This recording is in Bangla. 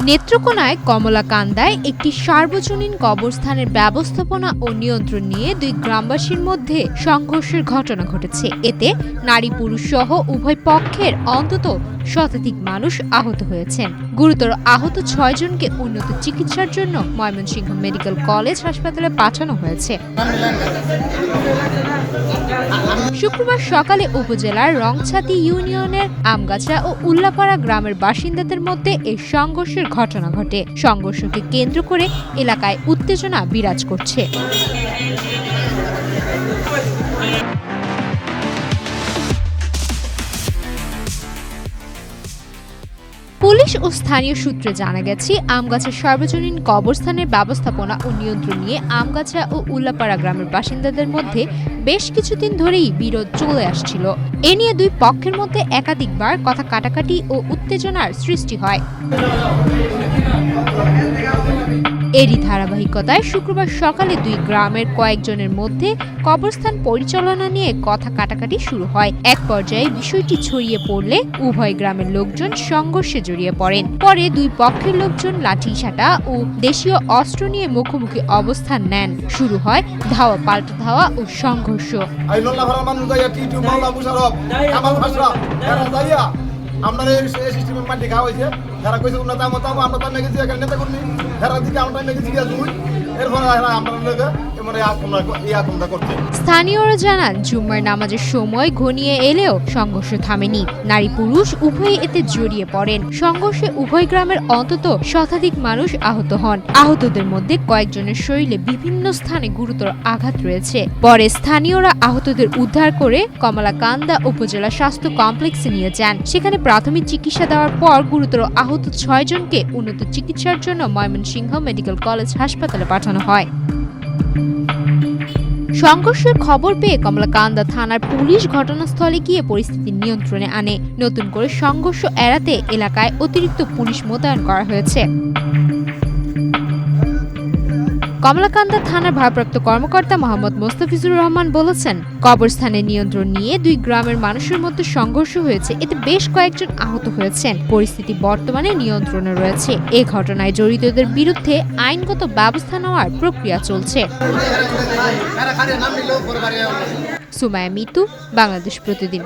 নেত্রকোনায় কমলাকান্দায় একটি সার্বজনীন কবরস্থানের ব্যবস্থাপনা ও নিয়ন্ত্রণ নিয়ে দুই গ্রামবাসীর মধ্যে সংঘর্ষের ঘটনা ঘটেছে। এতে নারী পুরুষ সহ উভয় পক্ষের অন্তত শতাধিক মানুষ আহত হয়েছেন। গুরুতর আহত ৬ জনকে উন্নত চিকিৎসার জন্য ময়মনসিংহ মেডিকেল কলেজ হাসপাতালে পাঠানো হয়েছে। শুক্রবার সকালে উপজেলার রংছাতি ইউনিয়নের আমগাছা ও উল্লাপাড়া গ্রামের বাসিন্দাদের মধ্যে এই সংঘর্ষের ঘটনা ঘটে। সংঘর্ষকে কেন্দ্র করে এলাকায় উত্তেজনা বিরাজ করছে। পুলিশ ও স্থানীয় সূত্রে জানা গেছে, আমগাছা সার্বজনীন কবরস্থানের ব্যবস্থাপনা ও নিয়ন্ত্রণ নিয়ে আমগাছা ও উল্লাপাড়া গ্রামের বাসিন্দাদের মধ্যে বেশ কিছুদিন ধরেই বিরোধ চলে আসছিল। এ নিয়ে দুই পক্ষের মধ্যে একাধিকবার কথা কাটাকাটি ও উত্তেজনার সৃষ্টি হয়। এরই ধারাবাহিকতায় শুক্রবার সকালে দুই গ্রামের কয়েকজনের মধ্যে কবরস্থান পরিচালনা নিয়ে কথা কাটাকাটি শুরু হয়। এক পর্যায়ে বিষয়টি ছড়িয়ে পড়লে উভয় গ্রামের লোকজন সংঘর্ষে জড়িয়ে পড়েন। পরে দুই পক্ষের লোকজন লাঠিসাঁটা ও দেশীয় অস্ত্র নিয়ে মুখোমুখি অবস্থান নেন। শুরু হয় ধাওয়া পাল্টা ধাওয়া ও সংঘর্ষ। আমরা এই সিস্টেমের মাটি খাওয়া হয়েছে, যারা কইছে আমরা তামো তামো আমরা তার মেগেছি এখানে নেতা কর্মী, যারা দিকে আমরা মেগেছি গিয়া দুই, এরপরে আমরা লোকে মানে আক্রমণটা করছে। স্থানীয়রা জানান, জুম্মার নামাজের সময় ঘনিয়ে এলেও সংঘর্ষ থামেনি। নারী পুরুষ উভয়ই এতে জড়িয়ে পড়েন। সংঘর্ষে উভয় গ্রামের অন্তত শতাধিক মানুষ আহত হন। আহতদের মধ্যে কয়েকজনের শরীরে বিভিন্ন স্থানে গুরুতর আঘাত রয়েছে। পরে স্থানীয়রা আহতদের উদ্ধার করে কমলাকান্দা উপজেলা স্বাস্থ্য কমপ্লেক্সে নিয়ে যান। সেখানে প্রাথমিক চিকিৎসা দেওয়ার পর গুরুতর আহত ৬ জনকে উন্নত চিকিৎসার জন্য ময়মনসিংহ মেডিকেল কলেজ হাসপাতালে পাঠানো হয়। সংঘর্ষের খবর পেয়ে কমলাকান্দা থানার পুলিশ ঘটনাস্থলে গিয়ে পরিস্থিতি নিয়ন্ত্রণে আনে। নতুন করে সংঘর্ষ এড়াতে এলাকায় অতিরিক্ত পুলিশ মোতায়েন করা হয়েছে। কমলাকান্দা থানার ভারপ্রাপ্ত কর্মকর্তা মোহাম্মদ মোস্তাফিজুর রহমান বলেছেন, কবরস্থানের নিয়ন্ত্রণ নিয়ে দুই গ্রামের মানুষের মধ্যে সংঘর্ষ হয়েছে। এতে বেশ কয়েকজন আহত হয়েছেন। পরিস্থিতি বর্তমানে নিয়ন্ত্রণে রয়েছে। এ ঘটনায় জড়িতদের বিরুদ্ধে আইনগত ব্যবস্থা নেওয়ার প্রক্রিয়া চলছে। সুমাইয়া মিতু, বাংলাদেশ প্রতিদিন।